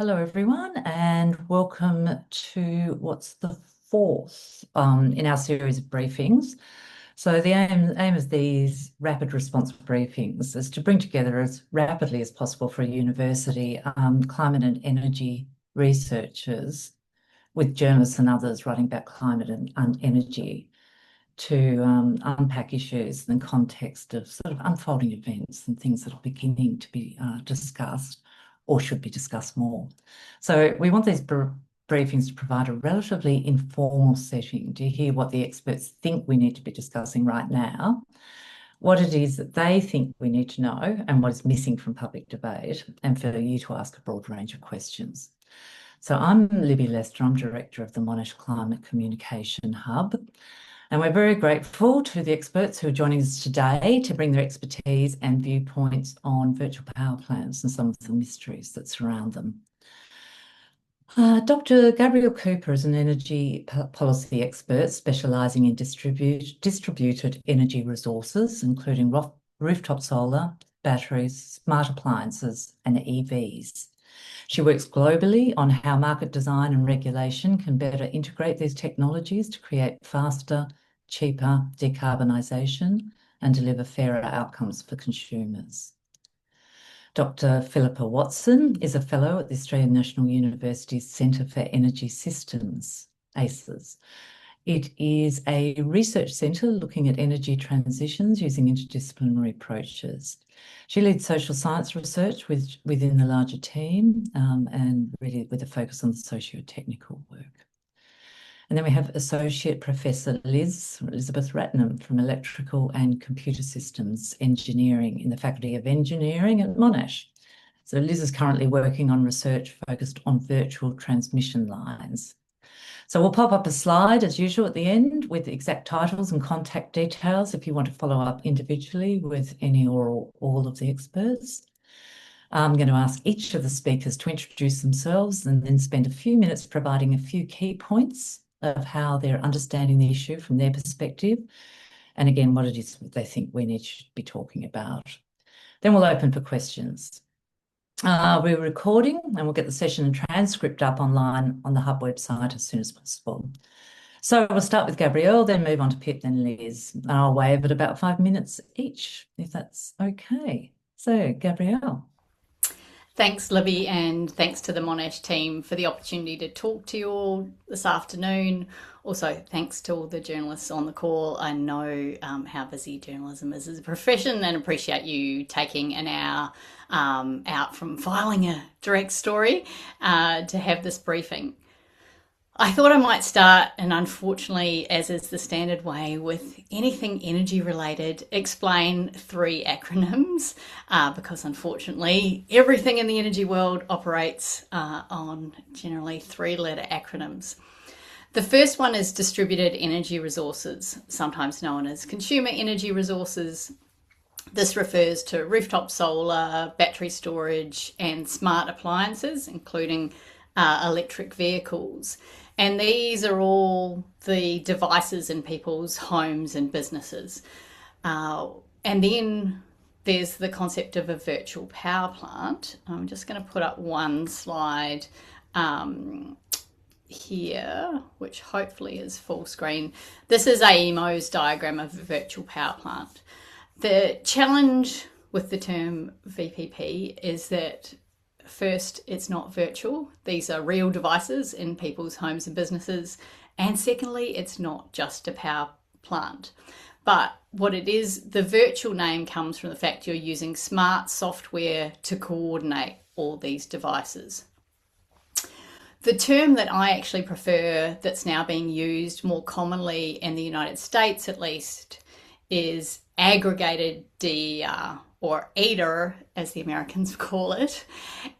Hello, everyone, and welcome to what's the fourth in our series of briefings. So the aim of these rapid response briefings is to bring together as rapidly as possible for a university climate and energy researchers with journalists and others writing about climate and energy to unpack issues in the context of sort of unfolding events and things that are beginning to be discussed or should be discussed more. So we want these briefings to provide a relatively informal setting to hear what the experts think we need to be discussing right now, what it is that they think we need to know, and what is missing from public debate, and for you to ask a broad range of questions. So I'm Libby Lester, I'm Director of the Monash Climate Communication Hub. And we're very grateful to the experts who are joining us today to bring their expertise and viewpoints on virtual power plants and some of the mysteries that surround them. Dr. Gabrielle Cooper is an energy policy expert specialising in distributed energy resources, including rooftop solar, batteries, smart appliances, and EVs. She works globally on how market design and regulation can better integrate these technologies to create faster, cheaper decarbonisation and deliver fairer outcomes for consumers. Dr. Philippa Watson is a fellow at the Australian National University's Centre for Energy Systems, ACES. It is a research centre looking at energy transitions using interdisciplinary approaches. She leads social science research within the larger team and really with a focus on the socio-technical work. And then we have Associate Professor Elizabeth Ratnam from Electrical and Computer Systems Engineering in the Faculty of Engineering at Monash. So Liz is currently working on research focused on virtual transmission lines. So we'll pop up a slide as usual at the end with exact titles and contact details if you want to follow up individually with any or all of the experts. I'm going to ask each of the speakers to introduce themselves and then spend a few minutes providing a few key points of how they're understanding the issue from their perspective, and again, what it is they think we need to be talking about. Then we'll open for questions. We're recording and we'll get the session and transcript up online on the Hub website as soon as possible. So we'll start with Gabrielle, then move on to Pip, then Liz. And I'll wave at about 5 minutes each, if that's okay. So Gabrielle. Thanks, Libby, and thanks to the Monash team for the opportunity to talk to you all this afternoon. Also, thanks to all the journalists on the call. I know how busy journalism is as a profession and appreciate you taking an hour out from filing a direct story to have this briefing. I thought I might start, and unfortunately, as is the standard way with anything energy related, explain 3 acronyms because unfortunately everything in the energy world operates on generally 3-letter acronyms. The first one is distributed energy resources, sometimes known as consumer energy resources. This refers to rooftop solar, battery storage, and smart appliances, including electric vehicles. And these are all the devices in people's homes and businesses. And then there's the concept of a virtual power plant. I'm just going to put up one slide here, which hopefully is full screen. This is AEMO's diagram of a virtual power plant. The challenge with the term VPP is that first, it's not virtual. These are real devices in people's homes and businesses. And secondly, it's not just a power plant. But what it is, the virtual name comes from the fact you're using smart software to coordinate all these devices. The term that I actually prefer that's now being used more commonly in the United States at least is aggregated DER, or ADER, as the Americans call it.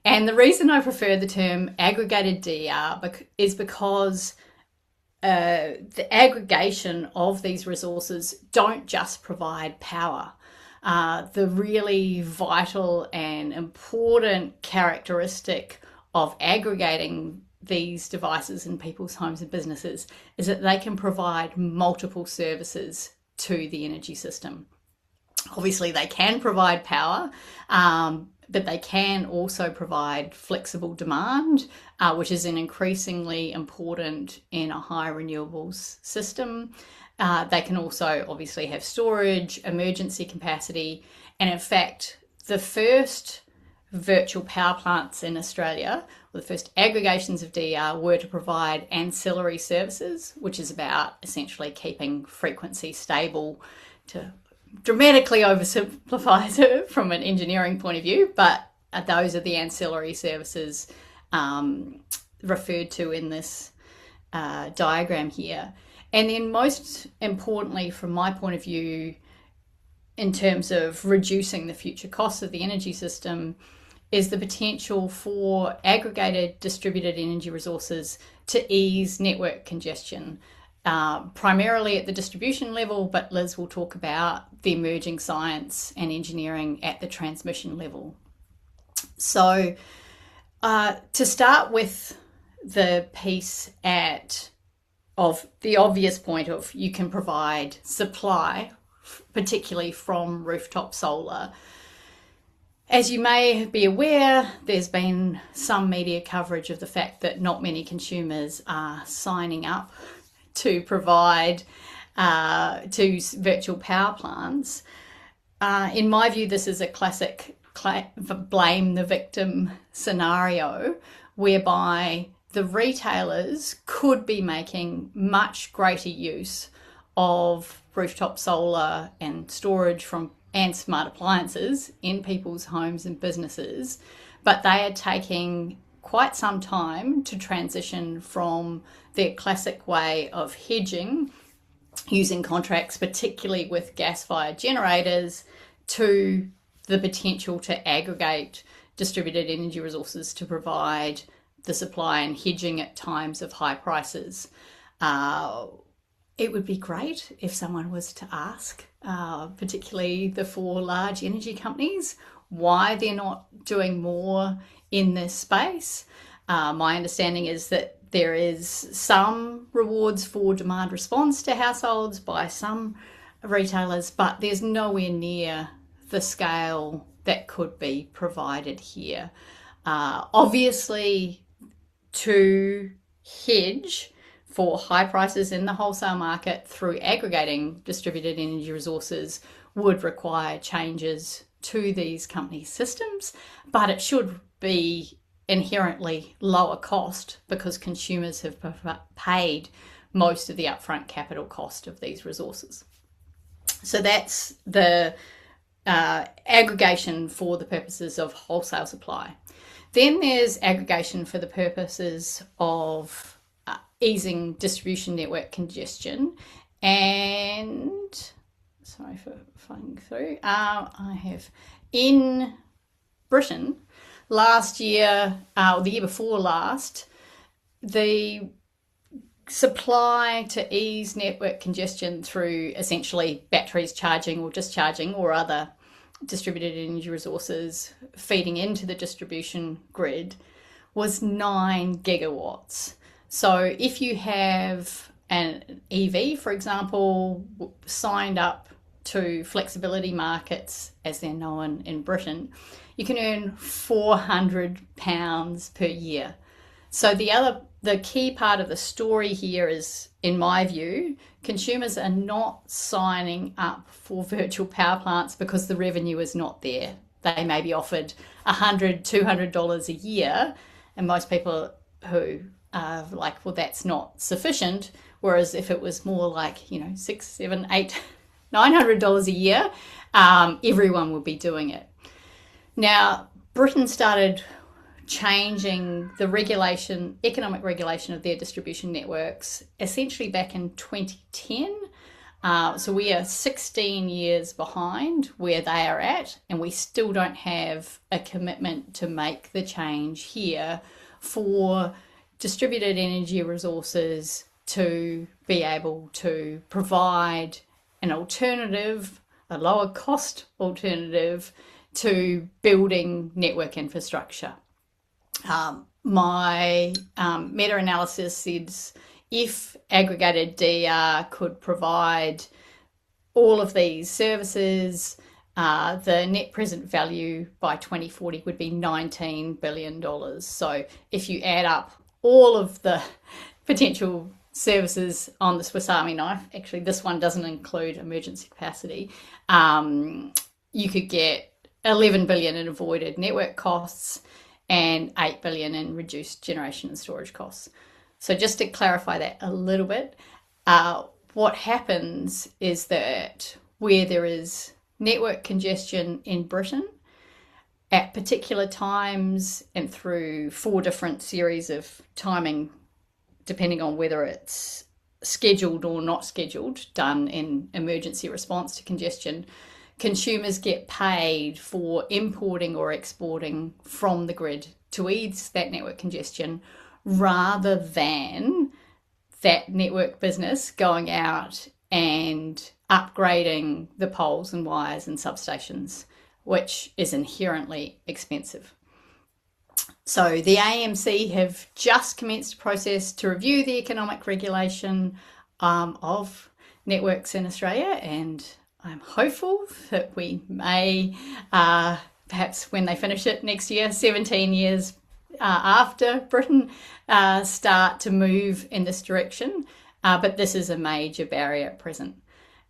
And the reason I prefer the term aggregated DER is because the aggregation of these resources don't just provide power. The really vital and important characteristic of aggregating these devices in people's homes and businesses is that they can provide multiple services to the energy system. Obviously, they can provide power, but they can also provide flexible demand, which is an increasingly important in a high renewables system. They can also obviously have storage, emergency capacity, and in fact, the first virtual power plants in Australia, or the first aggregations of DER, were to provide ancillary services, which is about essentially keeping frequency stable, to dramatically oversimplify it from an engineering point of view, but those are the ancillary services referred to in this diagram here. And then most importantly, from my point of view, in terms of reducing the future costs of the energy system, is the potential for aggregated distributed energy resources to ease network congestion, primarily at the distribution level, but Liz will talk about the emerging science and engineering at the transmission level. So to start with the piece of the obvious point of you can provide supply, particularly from rooftop solar. As you may be aware, there's been some media coverage of the fact that not many consumers are signing up to provide to virtual power plants. In my view, this is a classic blame the victim scenario, whereby the retailers could be making much greater use of rooftop solar and storage and smart appliances in people's homes and businesses, but they are taking quite some time to transition from their classic way of hedging, using contracts, particularly with gas-fired generators, to the potential to aggregate distributed energy resources to provide the supply and hedging at times of high prices. It would be great if someone was to ask, particularly the 4 large energy companies, why they're not doing more in this space. My understanding is that there is some rewards for demand response to households by some retailers, but there's nowhere near the scale that could be provided here. Obviously, to hedge for high prices in the wholesale market through aggregating distributed energy resources would require changes to these company systems, but it should be inherently lower cost because consumers have paid most of the upfront capital cost of these resources. So that's the aggregation for the purposes of wholesale supply. Then there's aggregation for the purposes of easing distribution network congestion. And sorry for flying through. I have in Britain last year, or the year before last, the supply to ease network congestion through essentially batteries charging or discharging or other distributed energy resources feeding into the distribution grid was 9 gigawatts. So if you have an EV, for example, signed up to flexibility markets, as they're known in Britain, you can earn £400 per year. So the key part of the story here is, in my view, consumers are not signing up for virtual power plants because the revenue is not there. They may be offered $100, $200 a year, and most people who are like, well, that's not sufficient. Whereas if it was more like, $600, $700, $800, $900 a year, everyone would be doing it. Now, Britain started changing the economic regulation of their distribution networks, essentially back in 2010. So we are 16 years behind where they are at, and we still don't have a commitment to make the change here for distributed energy resources to be able to provide an alternative, a lower cost alternative to building network infrastructure. My meta-analysis says if aggregated DER could provide all of these services The net present value by 2040 would be $19 billion. So if you add up all of the potential services on the Swiss Army knife, actually, this one doesn't include emergency capacity, you could get 11 billion in avoided network costs and 8 billion in reduced generation and storage costs. So just to clarify that a little bit, what happens is that where there is network congestion in Britain at particular times and through 4 different series of timing, depending on whether it's scheduled or not scheduled, done in emergency response to congestion, consumers get paid for importing or exporting from the grid to ease that network congestion rather than that network business going out and upgrading the poles and wires and substations, which is inherently expensive. So the AMC have just commenced a process to review the economic regulation of networks in Australia, and I'm hopeful that we may, perhaps when they finish it next year, 17 years after Britain, start to move in this direction. But this is a major barrier at present.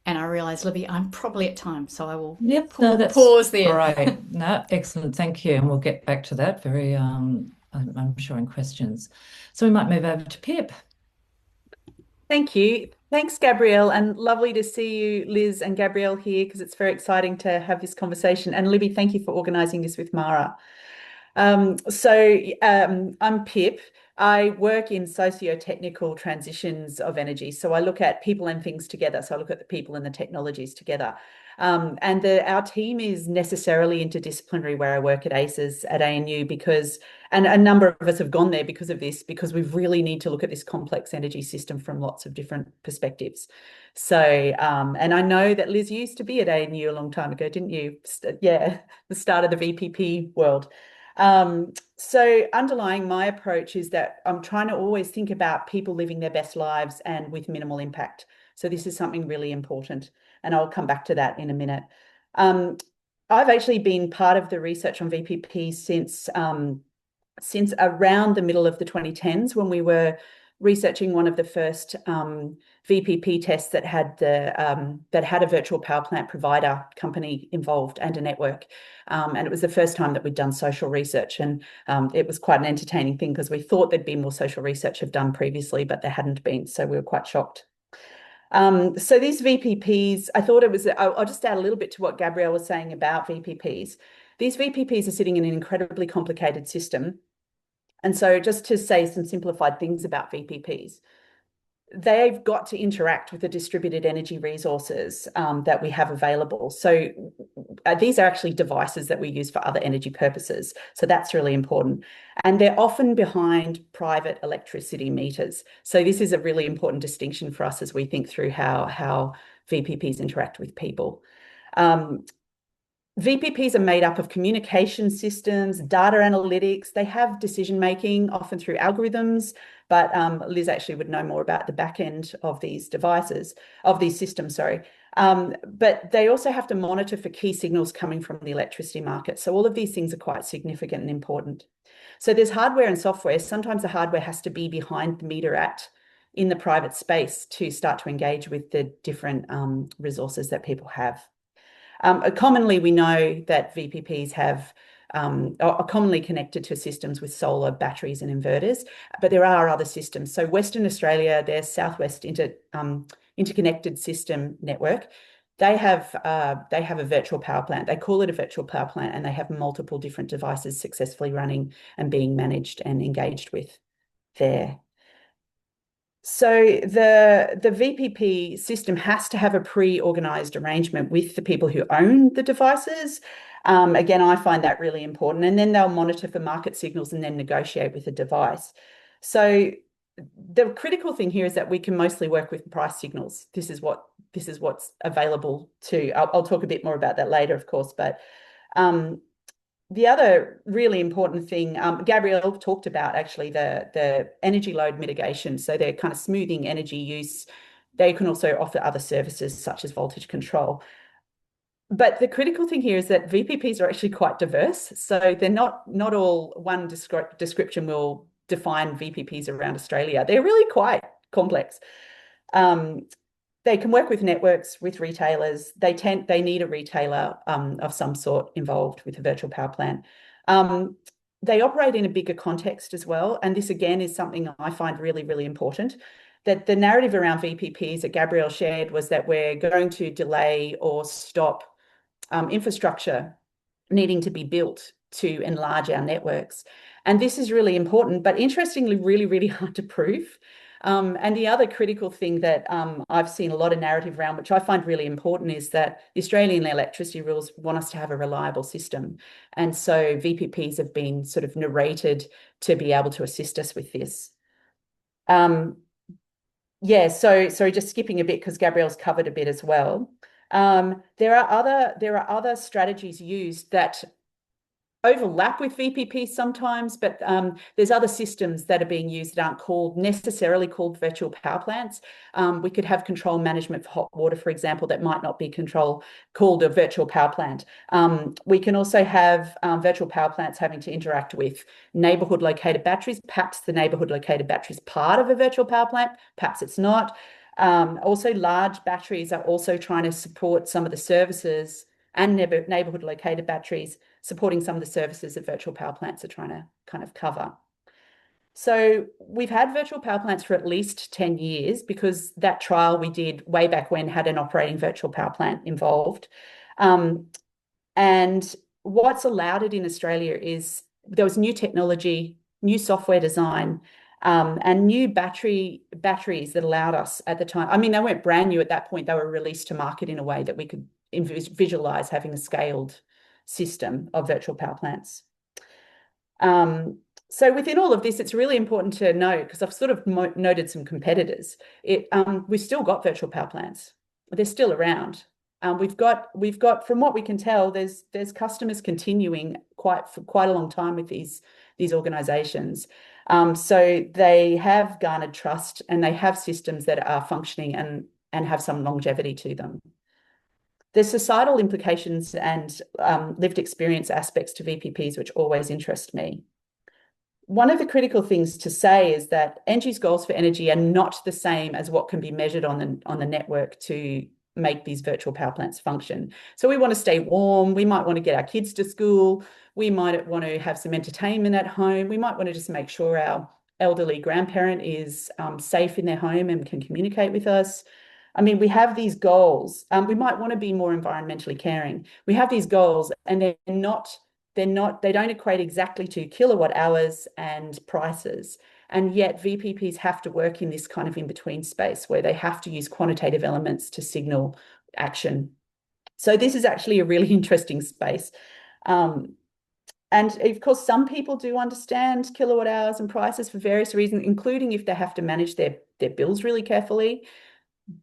And I realise, Libby, I'm probably at time, so I will pause there. Great. No, excellent. Thank you. And we'll get back to that very, I'm sure, in questions. So we might move over to Pip. Thank you. Thanks, Gabrielle, and lovely to see you, Liz and Gabrielle, here, because it's very exciting to have this conversation. And Libby, thank you for organising this with Mara. I'm Pip. I work in socio-technical transitions of energy. So I look at people and things together. So I look at the people and the technologies together. Our team is necessarily interdisciplinary where I work at ACES at ANU and a number of us have gone there because of this, because we really need to look at this complex energy system from lots of different perspectives. So, and I know that Liz, you used to be at ANU a long time ago, didn't you? Yeah, the start of the VPP world. So underlying my approach is that I'm trying to always think about people living their best lives and with minimal impact. So this is something really important, and I'll come back to that in a minute. I've actually been part of the research on VPP since around the middle of the 2010s, when we were researching one of the first VPP tests that had a virtual power plant provider company involved and a network. And it was the first time that we'd done social research, and it was quite an entertaining thing because we thought there'd been more social research have done previously, but there hadn't been, so we were quite shocked. So these VPPs, I thought it was, I'll just add a little bit to what Gabrielle was saying about VPPs. These VPPs are sitting in an incredibly complicated system. And so just to say some simplified things about VPPs, they've got to interact with the distributed energy resources that we have available. So these are actually devices that we use for other energy purposes. So that's really important. And they're often behind private electricity meters. So this is a really important distinction for us as we think through how VPPs interact with people. VPPs are made up of communication systems, data analytics. They have decision-making, often through algorithms, but Liz actually would know more about the back end of these devices, of these systems, sorry. But they also have to monitor for key signals coming from the electricity market. So all of these things are quite significant and important. So there's hardware and software. Sometimes the hardware has to be behind the meter in the private space to start to engage with the different resources that people have. Commonly, we know that VPPs are commonly connected to systems with solar, batteries and inverters, but there are other systems. So Western Australia, their Southwest Interconnected System Network, they have a virtual power plant. They call it a virtual power plant, and they have multiple different devices successfully running and being managed and engaged with there. So the VPP system has to have a pre-organized arrangement with the people who own the devices. Again, I find that really important. And then they'll monitor for market signals and then negotiate with the device. So the critical thing here is that we can mostly work with price signals. This is what's available to. I'll talk a bit more about that later, of course, but the other really important thing, Gabrielle talked about actually the energy load mitigation. So they're kind of smoothing energy use. They can also offer other services such as voltage control. But the critical thing here is that VPPs are actually quite diverse. So they're not all one description will define VPPs around Australia. They're really quite complex. Um, they can work with networks, with retailers. They need a retailer of some sort involved with a virtual power plant. They operate in a bigger context as well. And this again is something I find really, really important. That the narrative around VPPs that Gabrielle shared was that we're going to delay or stop infrastructure needing to be built to enlarge our networks. And this is really important, but interestingly, really, really hard to prove. And the other critical thing that I've seen a lot of narrative around, which I find really important, is that the Australian electricity rules want us to have a reliable system. And so VPPs have been sort of narrated to be able to assist us with this. Yeah, so sorry, just skipping a bit because Gabrielle's covered a bit as well. There are other strategies used that overlap with VPP sometimes, but there's other systems that are being used that aren't necessarily called virtual power plants. We could have control management for hot water, for example, that might not be called a virtual power plant. We can also have virtual power plants having to interact with neighbourhood located batteries. Perhaps the neighbourhood located battery is part of a virtual power plant, perhaps it's not. Also, large batteries are also trying to support some of the services, and neighbourhood located batteries supporting some of the services that virtual power plants are trying to kind of cover. So we've had virtual power plants for at least 10 years because that trial we did way back when had an operating virtual power plant involved. And what's allowed it in Australia is there was new technology, new software design, and new batteries that allowed us at the time. I mean, they weren't brand new at that point. They were released to market in a way that we could visualize having a scaled system of virtual power plants. So within all of this, it's really important to note, because I've sort of noted some competitors. We've still got virtual power plants. They're still around. We've got from what we can tell, there's customers continuing for quite a long time with these organizations. So they have garnered trust and they have systems that are functioning and have some longevity to them. There's societal implications and lived experience aspects to VPPs, which always interest me. One of the critical things to say is that ENGIE's goals for energy are not the same as what can be measured on the network to make these virtual power plants function. So we want to stay warm. We might want to get our kids to school. We might want to have some entertainment at home. We might want to just make sure our elderly grandparent is safe in their home and can communicate with us. I mean, we have these goals. We might want to be more environmentally caring. We have these goals, and they don't equate exactly to kilowatt hours and prices. And yet VPPs have to work in this kind of in-between space where they have to use quantitative elements to signal action. So this is actually a really interesting space. And of course, some people do understand kilowatt hours and prices for various reasons, including if they have to manage their bills really carefully.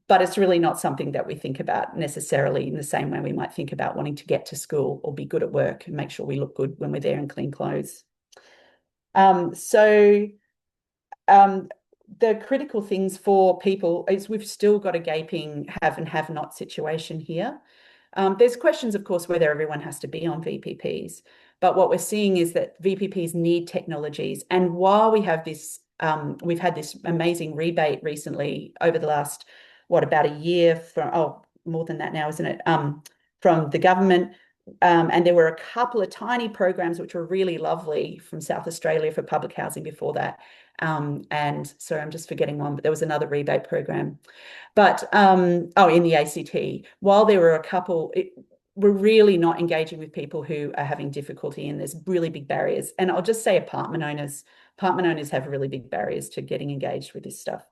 But it's really not something that we think about necessarily in the same way we might think about wanting to get to school or be good at work and make sure we look good when we're there in clean clothes. The critical things for people is we've still got a gaping have and have not situation here. There's questions, of course, whether everyone has to be on VPPs. But what we're seeing is that VPPs need technologies. And while we have this, we've had this amazing rebate recently over the last, about a year more than that now, isn't it? From the government. And there were a couple of tiny programs which were really lovely from South Australia for public housing before that. And sorry, I'm just forgetting one, but there was another rebate program. But in the ACT, while there were a couple, we're really not engaging with people who are having difficulty, and there's really big barriers. And I'll just say apartment owners have really big barriers to getting engaged with this stuff.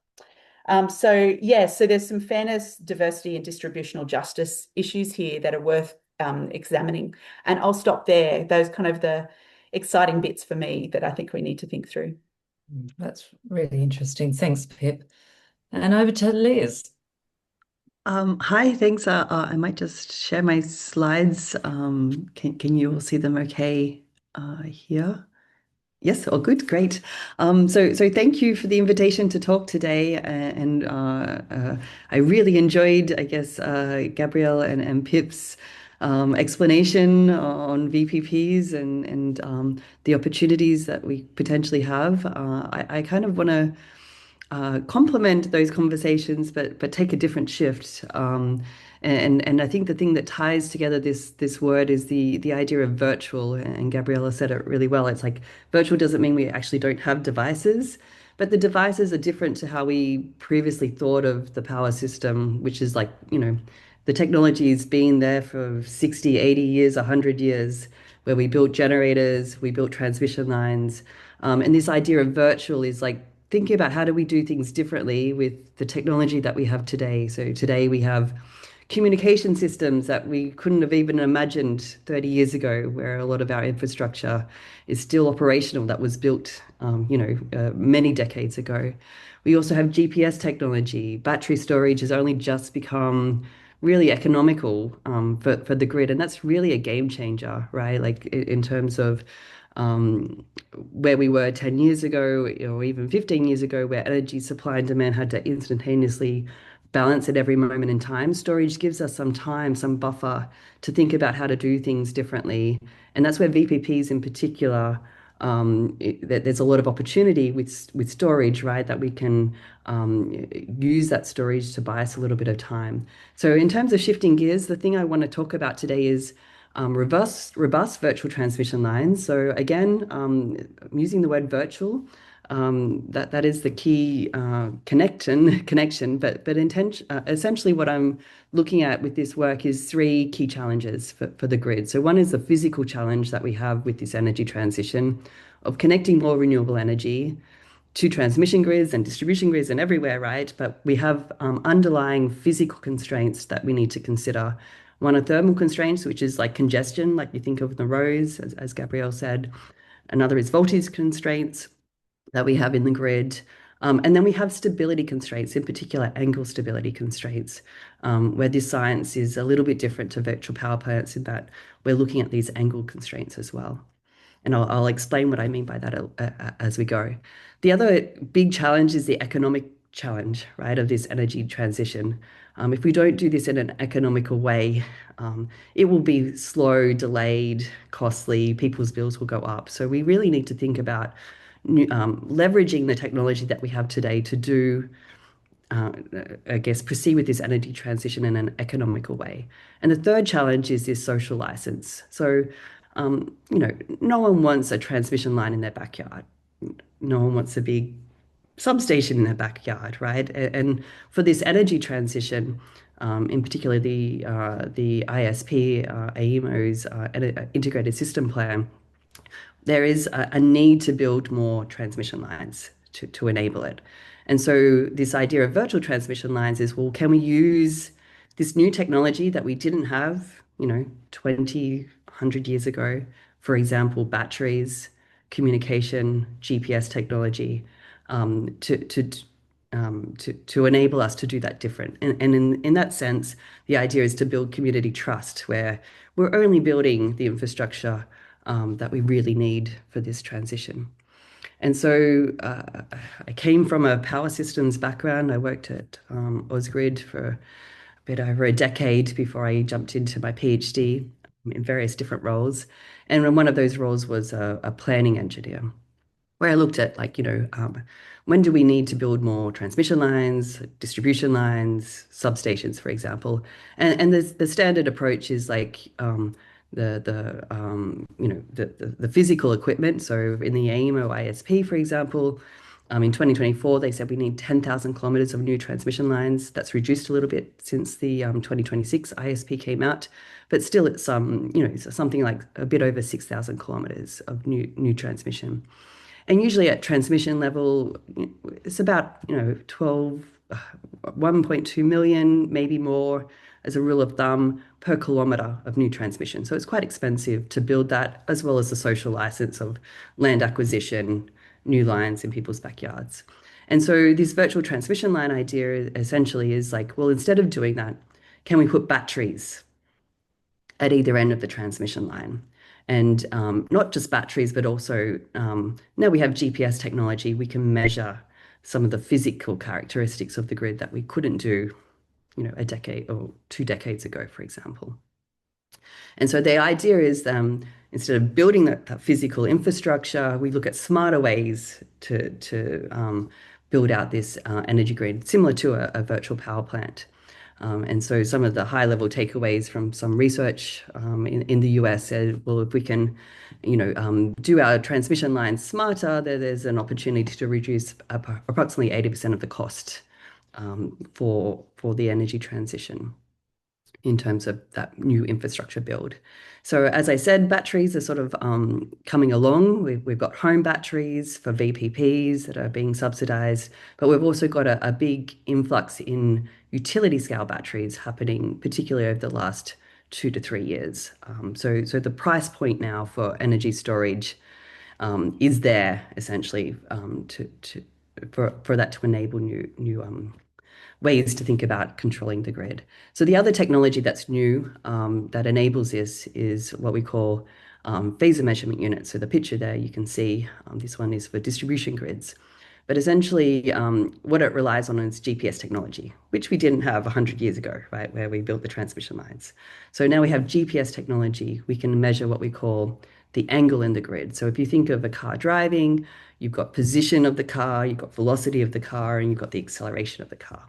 So there's some fairness, diversity, and distributional justice issues here that are worth examining. And I'll stop there. Those kind of the exciting bits for me that I think we need to think through. That's really interesting. Thanks, Pip. And over to Liz. Hi, thanks. I might just share my slides. Can you all see them okay here? Yes, all good, great. So thank you for the invitation to talk today, I really enjoyed, I guess, Gabrielle and Pip's explanation on VPPs and the opportunities that we potentially have. I kind of want to complement those conversations, but take a different shift. And I think the thing that ties together this word is the idea of virtual. And Gabriella said it really well. It's like virtual doesn't mean we actually don't have devices, but the devices are different to how we previously thought of the power system, which is like, the technology's been there for 60, 80 years, 100 years, where we built generators, we built transmission lines. And this idea of virtual is like thinking about how do we do things differently with the technology that we have today. So today we have communication systems that we couldn't have even imagined 30 years ago, where a lot of our infrastructure is still operational, that was built, many decades ago. We also have GPS technology. Battery storage has only just become really economical for the grid, and that's really a game changer, right? Like in terms of where we were 10 years ago or even 15 years ago, where energy supply and demand had to instantaneously balance at every moment in time. Storage gives us some time, some buffer to think about how to do things differently. And that's where VPPs in particular, there's a lot of opportunity with storage, right? That we can use that storage to buy us a little bit of time. So in terms of shifting gears, the thing I want to talk about today is robust virtual transmission lines. So again, I'm using the word virtual. That is the key connection. But essentially, what I'm looking at with this work is three key challenges for the grid. So one is the physical challenge that we have with this energy transition of connecting more renewable energy to transmission grids and distribution grids and everywhere, right? But we have underlying physical constraints that we need to consider. One are thermal constraints, which is like congestion, like you think of the roads, as Gabrielle said. Another is voltage constraints that we have in the grid. And then we have stability constraints, in particular angle stability constraints, where this science is a little bit different to virtual power plants in that we're looking at these angle constraints as well. And I'll explain what I mean by that as we go. The other big challenge is the economic challenge, right, of this energy transition. If we don't do this in an economical way, it will be slow, delayed, costly, people's bills will go up. So we really need to think about leveraging the technology that we have today to do, I guess, proceed with this energy transition in an economical way. And the third challenge is this social license. So, no one wants a transmission line in their backyard. No one wants a big substation in their backyard, right? And for this energy transition, in particular the ISP, AEMO's integrated system plan, there is a need to build more transmission lines to enable it. And so this idea of virtual transmission lines is, well, can we use this new technology that we didn't have, 20, 100 years ago, for example, batteries, communication, GPS technology, to enable us to do that different. And in that sense, the idea is to build community trust, where we're only building the infrastructure that we really need for this transition. And so I came from a power systems background. I worked at Ausgrid for a bit over a decade before I jumped into my PhD in various different roles. And one of those roles was a planning engineer, where I looked at when do we need to build more transmission lines, distribution lines, substations, for example. And the standard approach is like the physical equipment. So in the AEMO ISP, for example, in 2024, they said we need 10,000 kilometers of new transmission lines. That's reduced a little bit since the 2026 ISP came out, but still it's it's something like a bit over 6,000 kilometers of new transmission. And usually at transmission level, it's about 1.2 million, maybe more, as a rule of thumb, per kilometre of new transmission. So it's quite expensive to build that, as well as the social license of land acquisition, new lines in people's backyards. And so this virtual transmission line idea essentially is like, well, instead of doing that, can we put batteries at either end of the transmission line? And not just batteries, but also now we have GPS technology, we can measure some of the physical characteristics of the grid that we couldn't do, a decade or 2 decades ago, for example. And so the idea is instead of building that physical infrastructure, we look at smarter ways to build out this energy grid, similar to a virtual power plant. And so some of the high-level takeaways from some research in the US said, well, if we can, do our transmission lines smarter, there's an opportunity to reduce approximately 80% of the cost for the energy transition in terms of that new infrastructure build. So as I said, batteries are sort of coming along. We've got home batteries for VPPs that are being subsidized, but we've also got a big influx in utility scale batteries happening, particularly over the last 2 to 3 years. So the price point now for energy storage is there essentially for that to enable new ways to think about controlling the grid. So the other technology that's new that enables this is what we call phasor measurement units. So the picture there you can see, this one is for distribution grids. But essentially, what it relies on is GPS technology, which we didn't have 100 years ago, right, where we built the transmission lines. So now we have GPS technology. We can measure what we call the angle in the grid. So if you think of a car driving, you've got position of the car, you've got velocity of the car, and you've got the acceleration of the car.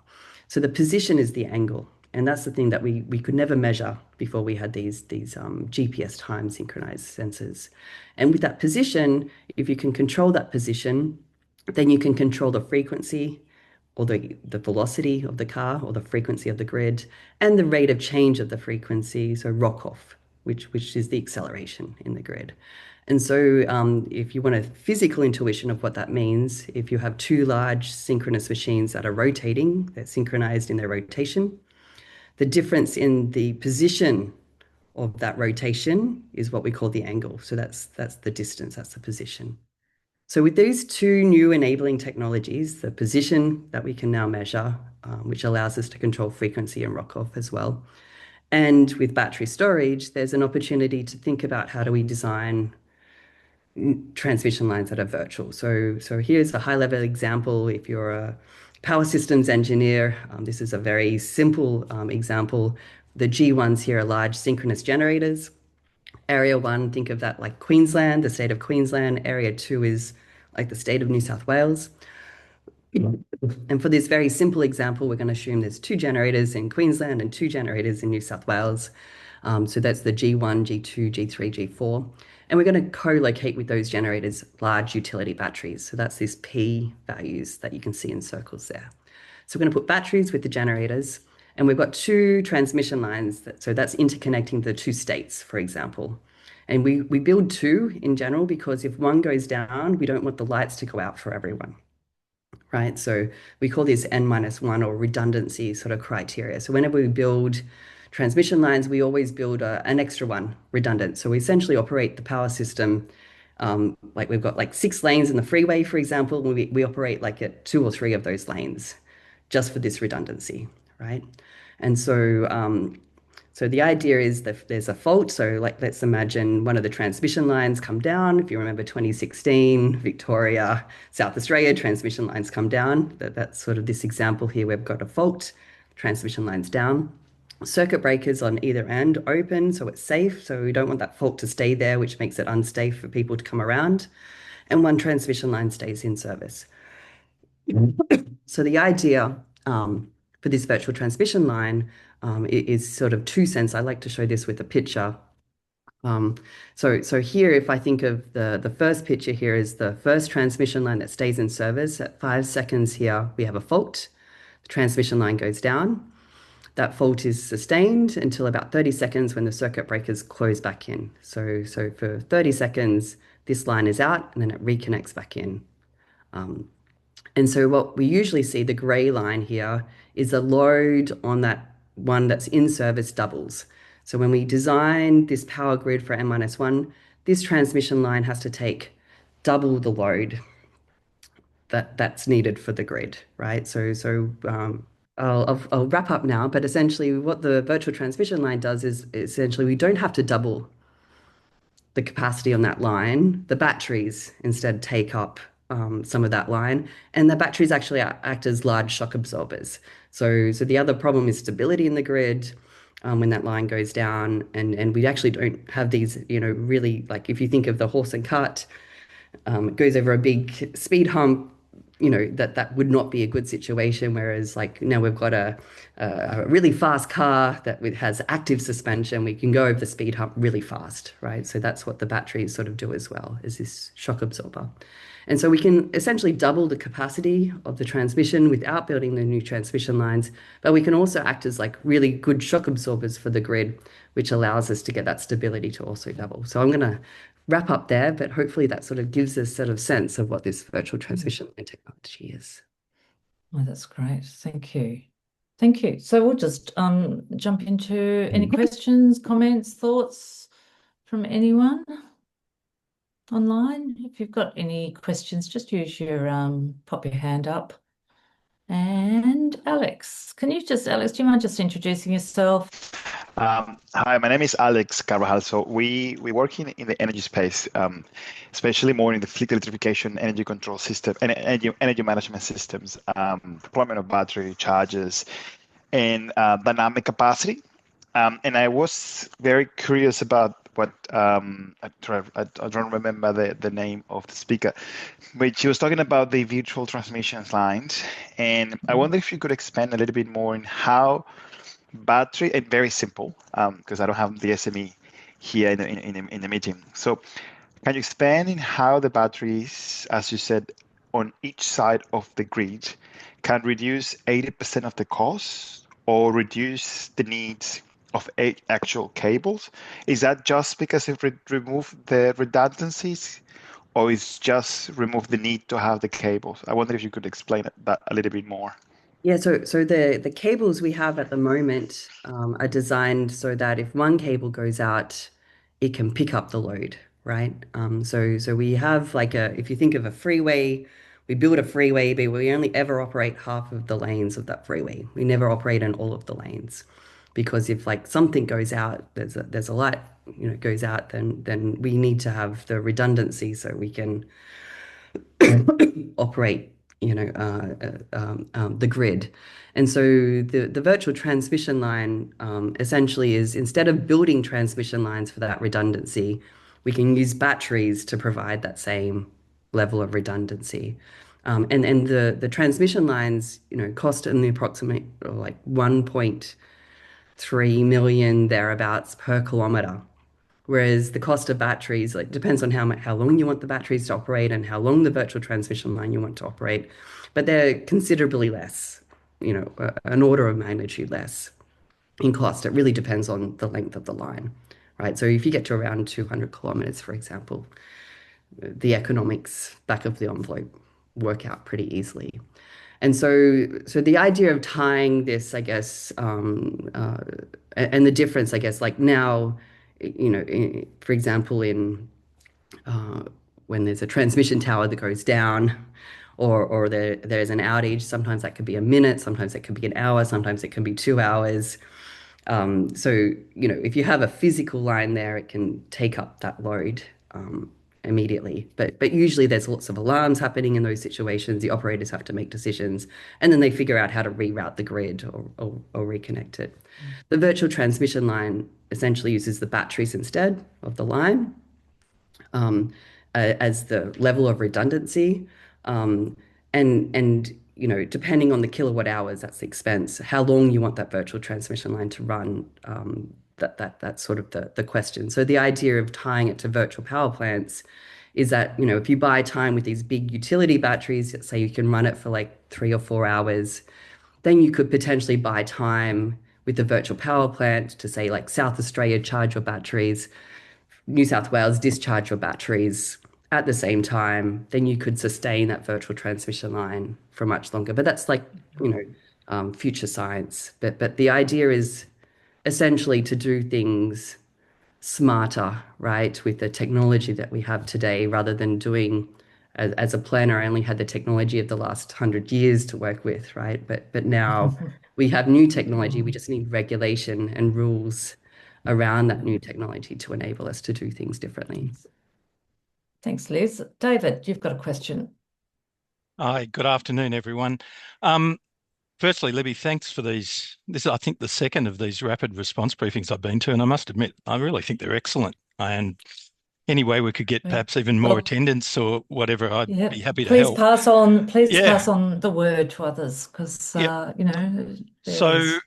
So the position is the angle. And that's the thing that we could never measure before we had these GPS time synchronized sensors. And with that position, if you can control that position, then you can control the frequency or the velocity of the car or the frequency of the grid and the rate of change of the frequency, so rock off, which is the acceleration in the grid. And so if you want a physical intuition of what that means, if you have two large synchronous machines that are rotating, they're synchronized in their rotation, the difference in the position of that rotation is what we call the angle. So that's the distance, that's the position. So with these two new enabling technologies, the position that we can now measure, which allows us to control frequency and rock off as well, and with battery storage, there's an opportunity to think about how do we design transmission lines that are virtual. So here's a high-level example. If you're a power systems engineer, this is a very simple example. The G1s here are large synchronous generators. Area 1, think of that like Queensland, the state of Queensland. Area 2 is like the state of New South Wales. And for this very simple example, we're going to assume there's 2 generators in Queensland and 2 generators in New South Wales. So that's the G1, G2, G3, G4. And we're going to co-locate with those generators large utility batteries. So that's these P values that you can see in circles there. So we're going to put batteries with the generators. And we've got 2 transmission lines. So that's interconnecting the 2 states, for example. And we build 2 in general because if one goes down, we don't want the lights to go out for everyone. Right, so we call this N-1 or redundancy sort of criteria. So whenever we build transmission lines, we always build an extra one redundant. So we essentially operate the power system like we've got like 6 lanes in the freeway, for example. We operate like at 2 or 3 of those lanes just for this redundancy, right? And so the idea is that there's a fault. So like, let's imagine one of the transmission lines come down. If you remember 2016, Victoria, South Australia, transmission lines come down. That's sort of this example here. We've got a fault, transmission lines down. Circuit breakers on either end open, so it's safe. So we don't want that fault to stay there, which makes it unsafe for people to come around. And one transmission line stays in service. So the idea for this virtual transmission line is sort of 2 cents. I like to show this with a picture. So here, if I think of the first picture here is the first transmission line that stays in service. At 5 seconds here, we have a fault. The transmission line goes down. That fault is sustained until about 30 seconds when the circuit breakers close back in. So for 30 seconds, this line is out and then it reconnects back in. And so what we usually see, the gray line here, is a load on that one that's in service doubles. So when we design this power grid for N-1, this transmission line has to take double the load that's needed for the grid, right? So I'll wrap up now, but essentially what the virtual transmission line does is essentially we don't have to double the capacity on that line. The batteries instead take up some of that line, and the batteries actually act as large shock absorbers. So the other problem is stability in the grid. when that line goes down, and we actually don't have these, really, like if you think of the horse and cart, it goes over a big speed hump, that would not be a good situation. Whereas like now we've got a really fast car that has active suspension, we can go over the speed hump really fast, right? So that's what the batteries sort of do as well, is this shock absorber. And so we can essentially double the capacity of the transmission without building the new transmission lines, but we can also act as like really good shock absorbers for the grid, which allows us to get that stability to also double. So I'm going to wrap up there, but hopefully that sort of gives us sort of sense of what this virtual transmission line technology is. Oh, that's great. Thank you. Thank you. So we'll just jump into any questions, comments, thoughts from anyone online. If you've got any questions, just use your pop your hand up. And Alex, Alex, do you mind just introducing yourself? Hi, my name is Alex Carvajal. So we work in the energy space, especially more in the fleet electrification, energy control system, and energy management systems, deployment of battery charges, and dynamic capacity. And I was very curious about what I don't remember the name of the speaker, but she was talking about the virtual transmissions lines, and I wonder if you could expand a little bit more in how battery, and very simple, because I don't have the SME here in the meeting. So can you expand in how the batteries, as you said, on each side of the grid can reduce 80% of the cost or reduce the needs of actual cables? Is that just because it remove the redundancies, or it's just remove the need to have the cables? I wonder if you could explain that a little bit more. Yeah, so the cables we have at the moment are designed so that if one cable goes out, it can pick up the load, right? So we have like if you think of a freeway, we build a freeway, but we only ever operate half of the lanes of that freeway. We never operate in all of the lanes, because if like something goes out, there's a light, goes out, then we need to have the redundancy so we can operate, the grid. And so the virtual transmission line essentially is, instead of building transmission lines for that redundancy, we can use batteries to provide that same level of redundancy. And the transmission lines, cost in the approximate like 1.3 million thereabouts per kilometer. Whereas the cost of batteries, like, depends on how long you want the batteries to operate and how long the virtual transmission line you want to operate, but they're considerably less, an order of magnitude less in cost. It really depends on the length of the line, right? So if you get to around 200 kilometers, for example, the economics back of the envelope work out pretty easily. And so the idea of tying this, I guess, and the difference, I guess, like now, for example, in when there's a transmission tower that goes down, or there's an outage, sometimes that could be a minute, sometimes it could be an hour, sometimes it can be 2 hours. So, if you have a physical line there, it can take up that load immediately. But usually there's lots of alarms happening in those situations. The operators have to make decisions, and then they figure out how to reroute the grid or reconnect it. The virtual transmission line essentially uses the batteries instead of the line as the level of redundancy. And depending on the kilowatt hours, that's the expense. How long you want that virtual transmission line to run, that's sort of the question. So the idea of tying it to virtual power plants is that, if you buy time with these big utility batteries, let's say you can run it for like 3 or 4 hours, then you could potentially buy time with the virtual power plant to, say, like South Australia, charge your batteries, New South Wales, discharge your batteries at the same time. Then you could sustain that virtual transmission line for much longer. But that's like, future science. But the idea is essentially to do things smarter, right, with the technology that we have today, rather than doing, as a planner, I only had the technology of the last 100 years to work with, right? But now we have new technology. We just need regulation and rules around that new technology to enable us to do things differently. Thanks, Liz. David, you've got a question. Hi, good afternoon, everyone. Um, Firstly, Libby, thanks for these. This is, I think, the second of these rapid response briefings I've been to, and I must admit, I really think they're excellent. And any way we could get perhaps even more attendance or whatever, I'd be happy to help. Please pass on the word to others, because So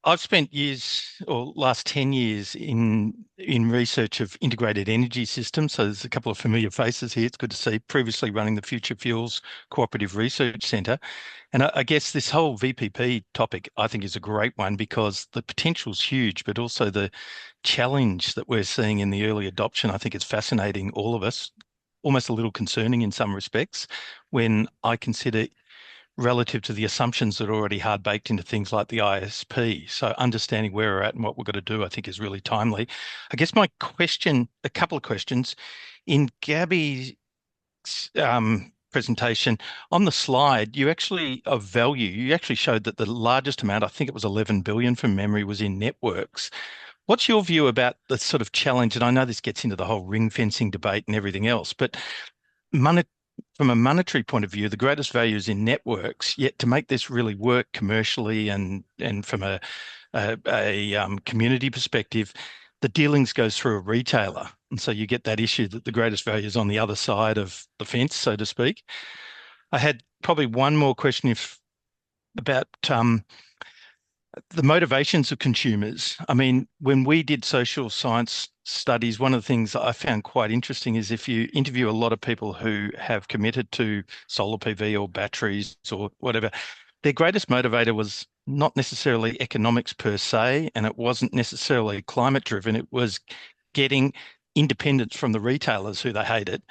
I've spent years, or last 10 years, in research of integrated energy systems. So there's a couple of familiar faces here. It's good to see. Previously running the Future Fuels Cooperative Research Centre. And I guess this whole VPP topic, I think, is a great one because the potential's huge, but also the challenge that we're seeing in the early adoption, I think is fascinating all of us, almost a little concerning in some respects, when I consider relative to the assumptions that are already hard baked into things like the ISP. So understanding where we're at and what we're going to do, I think, is really timely. I guess my question, a couple of questions. In Gabby's presentation, on the slide, you actually showed that the largest amount, I think it was 11 billion from memory, was in networks. What's your view about the sort of challenge? And I know this gets into the whole ring fencing debate and everything else, but from a monetary point of view, the greatest value is in networks. Yet to make this really work commercially and from a community perspective, the dealings goes through a retailer, and so you get that issue that the greatest value is on the other side of the fence, so to speak. I had probably one more question about the motivations of consumers. I mean, when we did social science studies, one of the things that I found quite interesting is if you interview a lot of people who have committed to solar PV or batteries or whatever, their greatest motivator was not necessarily economics per se, and it wasn't necessarily climate driven. It was getting independence from the retailers who they hated.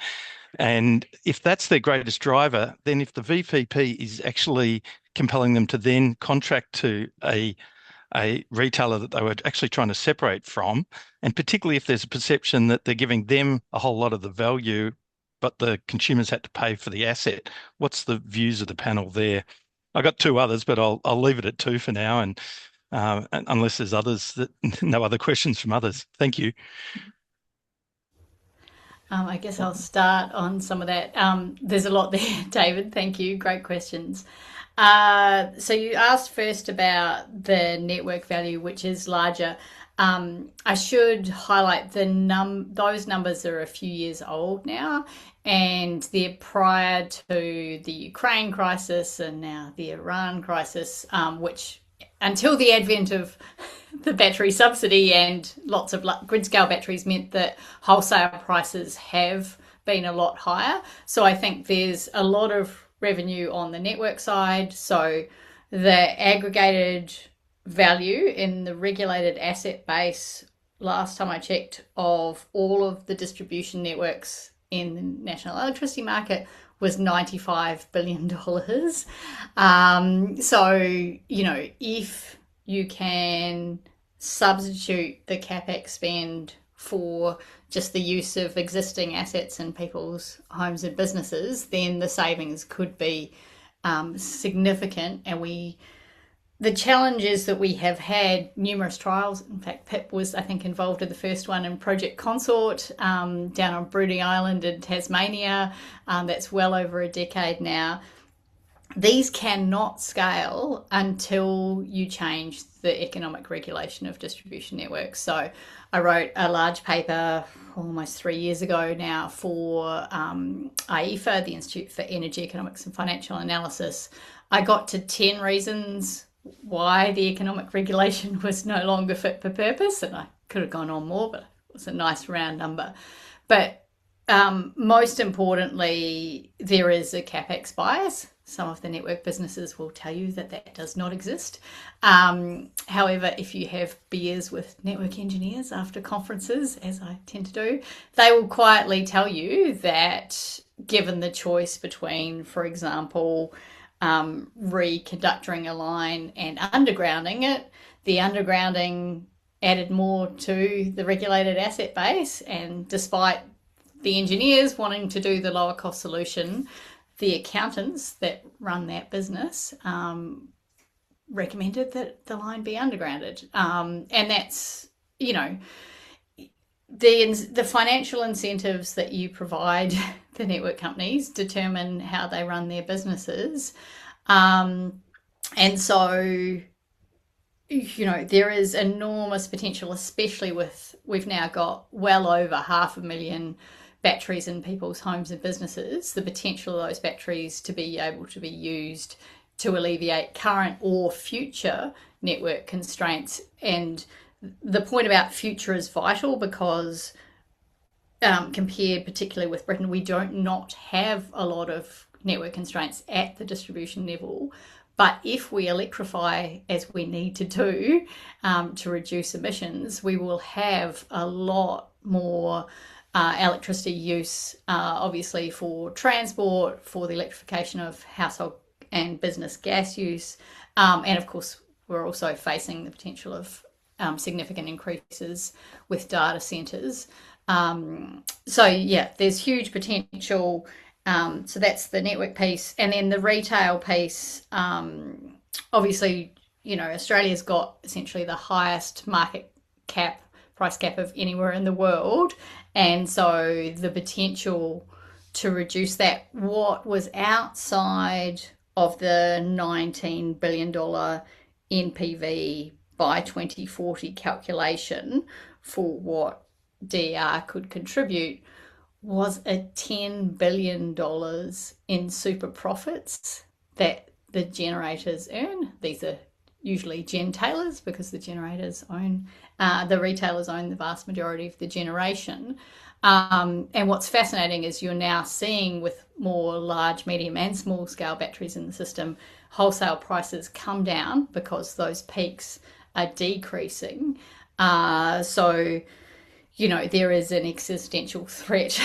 And if that's their greatest driver, then if the VPP is actually compelling them to then contract to a retailer that they were actually trying to separate from, and particularly if there's a perception that they're giving them a whole lot of the value, but the consumers had to pay for the asset, what's the views of the panel there? I got two others, but I'll leave it at two for now, and unless there's others no other questions from others. Thank you. I guess I'll start on some of that. There's a lot there, David. Thank you. Great questions. So you asked first about the network value, which is larger. I should highlight those numbers are a few years old now, and they're prior to the Ukraine crisis and now the Iran crisis, which until the advent of the battery subsidy and lots of grid scale batteries meant that wholesale prices have been a lot higher. So I think there's a lot of revenue on the network side. So the aggregated value in the regulated asset base, last time I checked, of all of the distribution networks in the national electricity market was $95 billion. So, if you can substitute the CapEx spend for just the use of existing assets in people's homes and businesses, then the savings could be significant. And the challenge is that we have had numerous trials. In fact, Pip was, I think, involved in the first one in Project Consort down on Bruny Island in Tasmania. That's well over a decade now. These cannot scale until you change the economic regulation of distribution networks. So I wrote a large paper almost 3 years ago now for IEFA, the Institute for Energy Economics and Financial Analysis. I got to 10 reasons why the economic regulation was no longer fit for purpose, and I could have gone on more, but it was a nice round number. But most importantly, there is a CapEx bias. Some of the network businesses will tell you that that does not exist. However, if you have beers with network engineers after conferences, as I tend to do, they will quietly tell you that given the choice between, for example, reconductoring a line and undergrounding it, the undergrounding added more to the regulated asset base, and despite the engineers wanting to do the lower cost solution, the accountants that run that business recommended that the line be undergrounded. And that's, the financial incentives that you provide the network companies determine how they run their businesses. And so, there is enormous potential, especially we've now got well over 500,000 batteries in people's homes and businesses. The potential of those batteries to be able to be used to alleviate current or future network constraints. And the point about future is vital because compared particularly with Britain, we don't not have a lot of network constraints at the distribution level. But if we electrify as we need to do to reduce emissions, we will have a lot more electricity use, obviously for transport, for the electrification of household and business gas use. And of course, we're also facing the potential of significant increases with data centres. So yeah, there's huge potential. So that's the network piece. And then the retail piece, obviously, Australia's got essentially the highest price cap of anywhere in the world. And so the potential to reduce that, what was outside of the $19 billion NPV by 2040 calculation for what DER could contribute, was a $10 billion in super profits that the generators earn. These are usually gentailers because the retailers own the vast majority of the generation. And what's fascinating is you're now seeing with more large, medium and small scale batteries in the system, wholesale prices come down because those peaks are decreasing. So there is an existential threat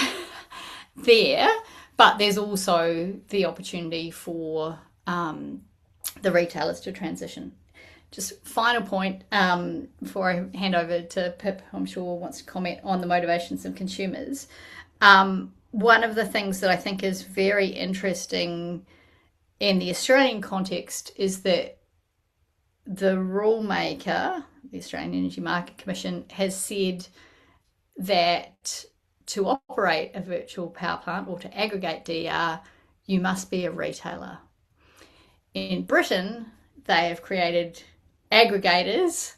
there, but there's also the opportunity for the retailers to transition. Just final point before I hand over to Pip, who I'm sure wants to comment on the motivations of consumers. One of the things that I think is very interesting in the Australian context is that the rule maker, the Australian Energy Market Commission, has said that to operate a virtual power plant or to aggregate DER, you must be a retailer. In Britain, they have created aggregators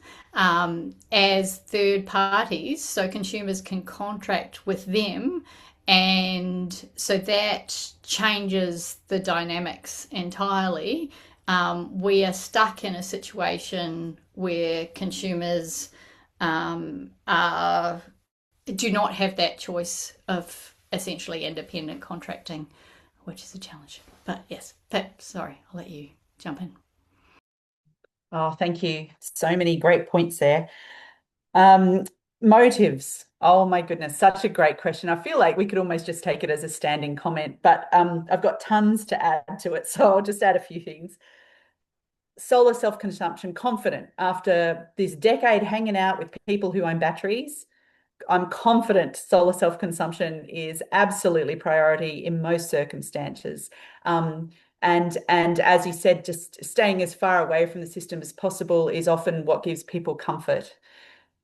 as third parties so consumers can contract with them, and so that changes the dynamics entirely. We are stuck in a situation where consumers do not have that choice of essentially independent contracting, which is a challenge. But yes, Pip, sorry, I'll let you jump in. Oh, thank you. So many great points there. Motives. Oh my goodness, such a great question. I feel like we could almost just take it as a standing comment, but I've got tons to add to it, so I'll just add a few things. Solar self-consumption, confident. After this decade hanging out with people who own batteries, I'm confident solar self-consumption is absolutely priority in most circumstances. And as you said, just staying as far away from the system as possible is often what gives people comfort.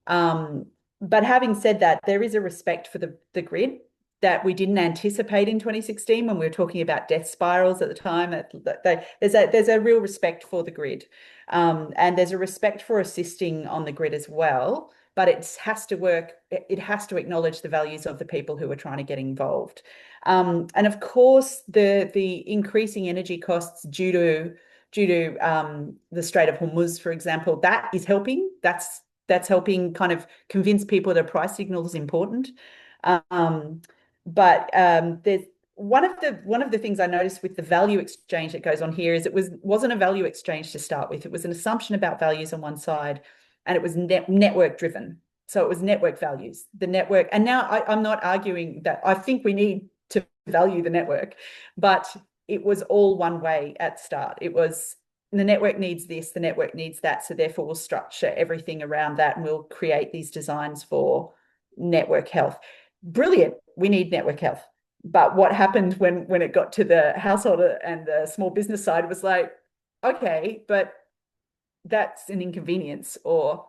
But having said that, there is a respect for the grid that we didn't anticipate in 2016 when we were talking about death spirals at the time. There's a real respect for the grid, and there's a respect for assisting on the grid as well. But it has to work. It has to acknowledge the values of the people who are trying to get involved. And of course, the increasing energy costs due to the Strait of Hormuz, for example, that is helping. That's helping kind of convince people that a price signal is important. But there's one of the things I noticed with the value exchange that goes on here is it wasn't a value exchange to start with. It was an assumption about values on one side, and it was network driven. So it was network values, the network. And now I'm not arguing that I think we need to value the network, but it was all one way at start. It was the network needs this, the network needs that. So therefore we'll structure everything around that and we'll create these designs for network health. Brilliant. We need network health. But what happened when it got to the household and the small business side was like, okay, but that's an inconvenience, or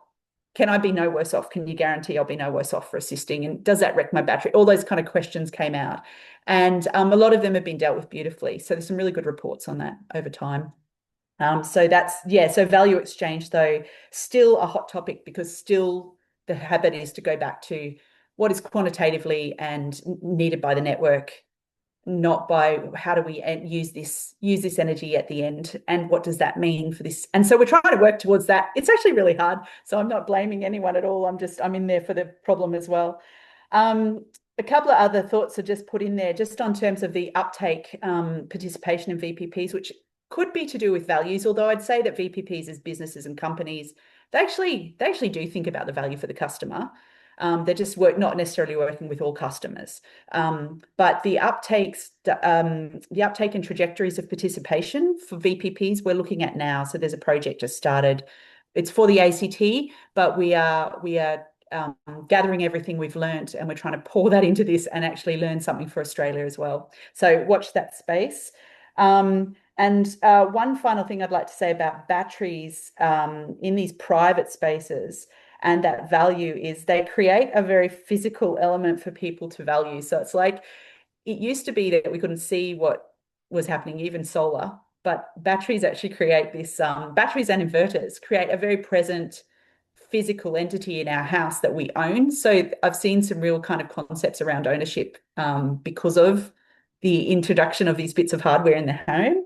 can I be no worse off? Can you guarantee I'll be no worse off for assisting? And does that wreck my battery? All those kind of questions came out. And a lot of them have been dealt with beautifully. So there's some really good reports on that over time. So that's, yeah, so value exchange, though, still a hot topic, because still the habit is to go back to what is quantitatively and needed by the network, not by how do we use this energy at the end, and what does that mean for this. And so we're trying to work towards that. It's actually really hard, so I'm not blaming anyone at all. I'm in there for the problem as well. A couple of other thoughts are just put in there, just on terms of the uptake, participation in VPPs, which could be to do with values, although I'd say that VPPs as businesses and companies, they actually do think about the value for the customer. They're just not necessarily working with all customers. But the uptake and trajectories of participation for VPPs we're looking at now. So there's a project just started. It's for the ACT, but we are gathering everything we've learned, and we're trying to pour that into this and actually learn something for Australia as well. So watch that space. And one final thing I'd like to say about batteries in these private spaces and that value is they create a very physical element for people to value. So it's like, it used to be that we couldn't see what was happening, even solar, but batteries actually create this, batteries and inverters create a very present physical entity in our house that we own. So I've seen some real kind of concepts around ownership because of the introduction of these bits of hardware in the home.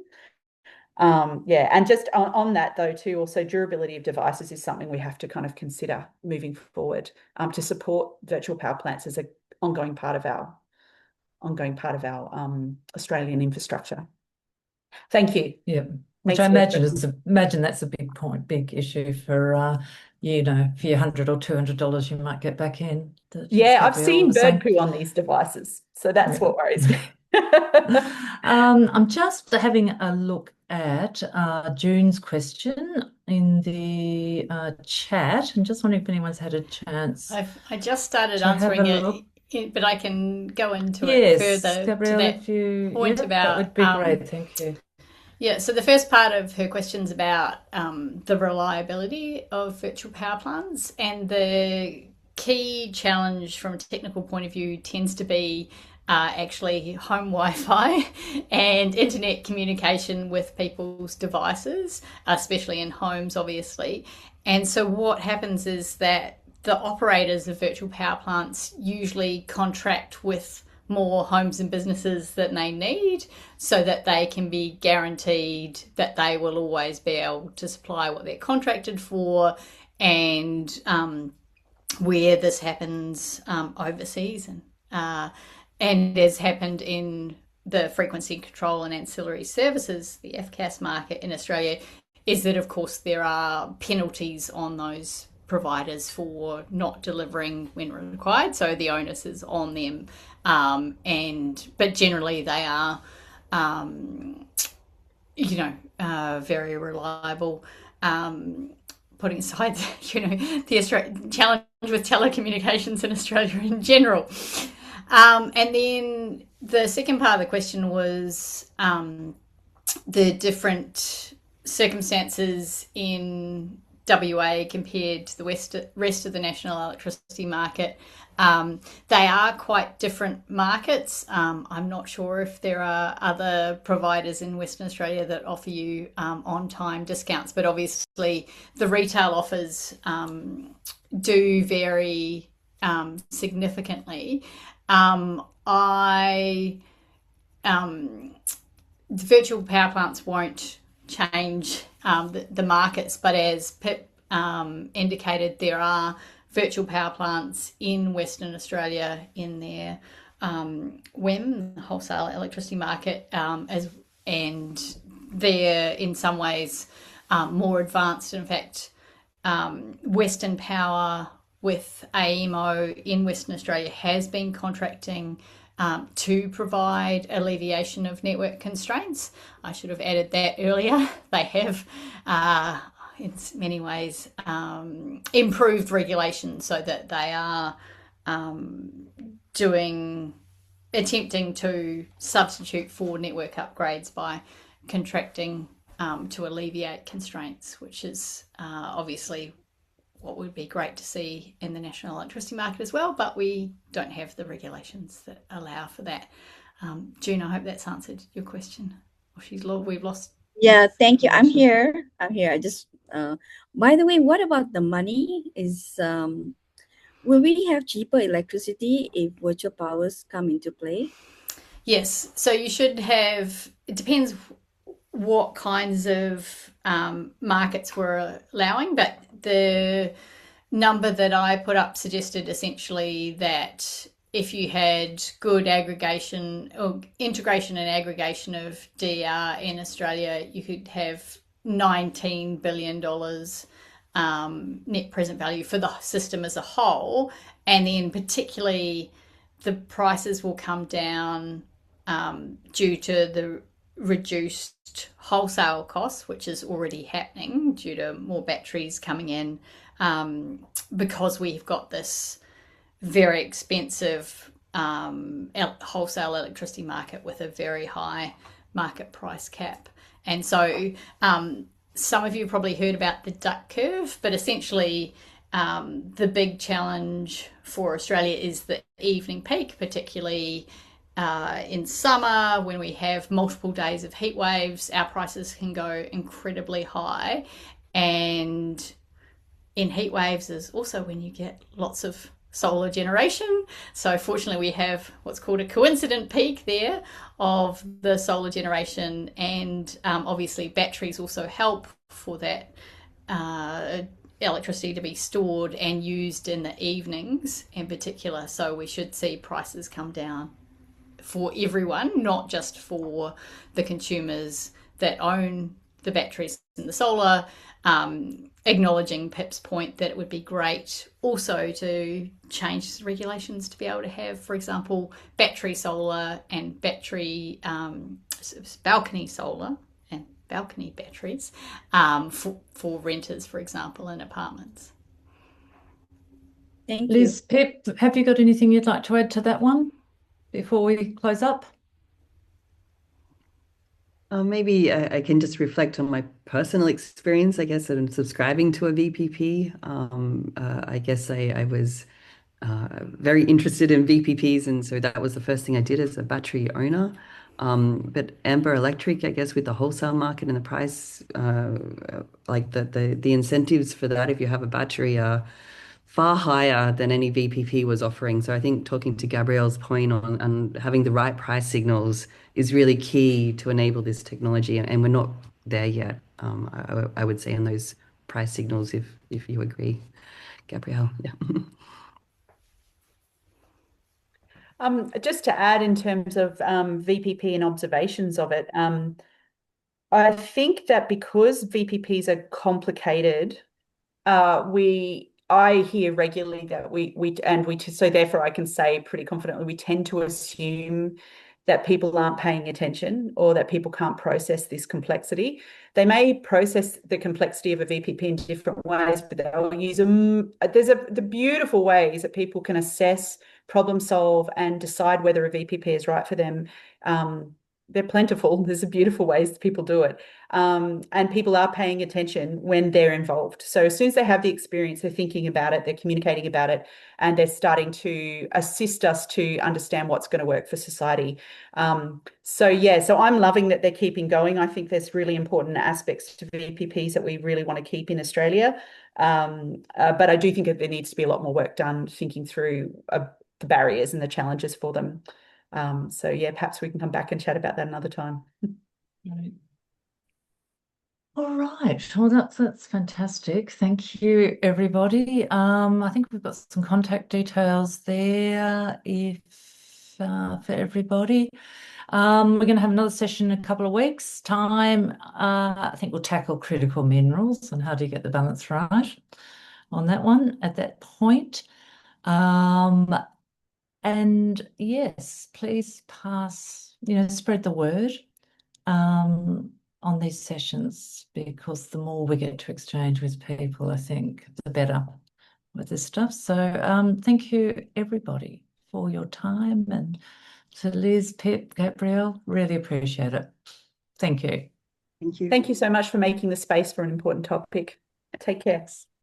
Yeah, and just on that though too, also durability of devices is something we have to kind of consider moving forward to support virtual power plants as an ongoing part of our Australian infrastructure. Thank you. Yeah, which Thanks I imagine that's a big point, big issue for you know, for your $100 or $200 you might get back in. Yeah, I've seen bird poo on these devices, so that's what worries me. I'm just having a look at June's question in the chat, and just wondering if anyone's had a chance. I just started answering it, but I can go into it Yes, further Gabrielle, to that if you point about. that would be great. Thank you. Yeah, so the first part of her question's about the reliability of virtual power plants, and the key challenge from a technical point of view tends to be actually home Wi-Fi and internet communication with people's devices, especially in homes, obviously. And so what happens is that the operators of virtual power plants usually contract with more homes and businesses than they need, so that they can be guaranteed that they will always be able to supply what they're contracted for. And where this happens overseas, and has happened in the frequency control and ancillary services, the FCAS market in Australia, is that of course there are penalties on those providers for not delivering when required, so the onus is on them. But generally they are, very reliable. Putting aside, the challenge with telecommunications in Australia in general. And then the second part of the question was the different circumstances in WA compared to the rest of the national electricity market. They are quite different markets. I'm not sure if there are other providers in Western Australia that offer you on-time discounts, but obviously the retail offers do vary significantly. The virtual power plants won't change the markets, but as Pip indicated, there are virtual power plants in Western Australia in their WEM, wholesale electricity market, and they're in some ways more advanced. In fact, Western Power with AEMO in Western Australia has been contracting to provide alleviation of network constraints. I should have added that earlier. They have, in many ways, improved regulation so that they are attempting to substitute for network upgrades by contracting to alleviate constraints, which is obviously what would be great to see in the national electricity market as well, but we don't have the regulations that allow for that. June, I hope that's answered your question. We've lost Yeah, thank you. I'm here. I just, by the way, what about the money? Will we have cheaper electricity if virtual powers come into play? Yes, so you should have, it depends what kinds of markets we're allowing, but the number that I put up suggested essentially that if you had good aggregation or integration and aggregation of DR in Australia, you could have $19 billion net present value for the system as a whole. And then particularly the prices will come down due to the reduced wholesale costs, which is already happening due to more batteries coming in, because we've got this very expensive wholesale electricity market with a very high market price cap. And so some of you probably heard about the duck curve, but essentially the big challenge for Australia is the evening peak, particularly in summer when we have multiple days of heat waves. Our prices can go incredibly high, and in heat waves is also when you get lots of solar generation. So fortunately we have what's called a coincident peak there of the solar generation, and obviously batteries also help for that electricity to be stored and used in the evenings in particular. So we should see prices come down for everyone, not just for the consumers that own the batteries and the solar. Acknowledging Pip's point that it would be great also to change regulations to be able to have, for example, battery solar and battery balcony solar and balcony batteries for renters, for example, in apartments. Thank Liz, you. Pip, have you got anything you'd like to add to that one before we close up? Maybe I can just reflect on my personal experience, I guess, in subscribing to a VPP. I guess I was very interested in VPPs, and so that was the first thing I did as a battery owner. But Amber Electric, I guess, with the wholesale market and the price, like the incentives for that, if you have a battery, are far higher than any VPP was offering. So I think talking to Gabrielle's point on having the right price signals is really key to enable this technology, and we're not there yet. I would say on those price signals, if you agree, Gabrielle. Yeah. Just to add in terms of VPP and observations of it, I think that because VPPs are complicated, I hear regularly that so therefore I can say pretty confidently we tend to assume that people aren't paying attention or that people can't process this complexity. They may process the complexity of a VPP in different ways, but they'll use them. There's the beautiful ways that people can assess, problem solve, and decide whether a VPP is right for them. They're plentiful. There's beautiful ways that people do it. And people are paying attention when they're involved. So as soon as they have the experience, they're thinking about it, they're communicating about it, and they're starting to assist us to understand what's going to work for society. So I'm loving that they're keeping going. I think there's really important aspects to VPPs that we really want to keep in Australia. But I do think that there needs to be a lot more work done thinking through the barriers and the challenges for them. So yeah, perhaps we can come back and chat about that another time. Right. All right. Well, that's fantastic. Thank you, everybody. I think we've got some contact details there if for everybody. We're going to have another session in a couple of weeks' time. I think we'll tackle critical minerals and how do you get the balance right on that one at that point. And yes, please spread the word on these sessions, because the more we get to exchange with people, I think the better with this stuff. So thank you, everybody, for your time, and to Liz, Pip, Gabrielle, really appreciate it. Thank you. Thank you. Thank you so much for making the space for an important topic. Take care.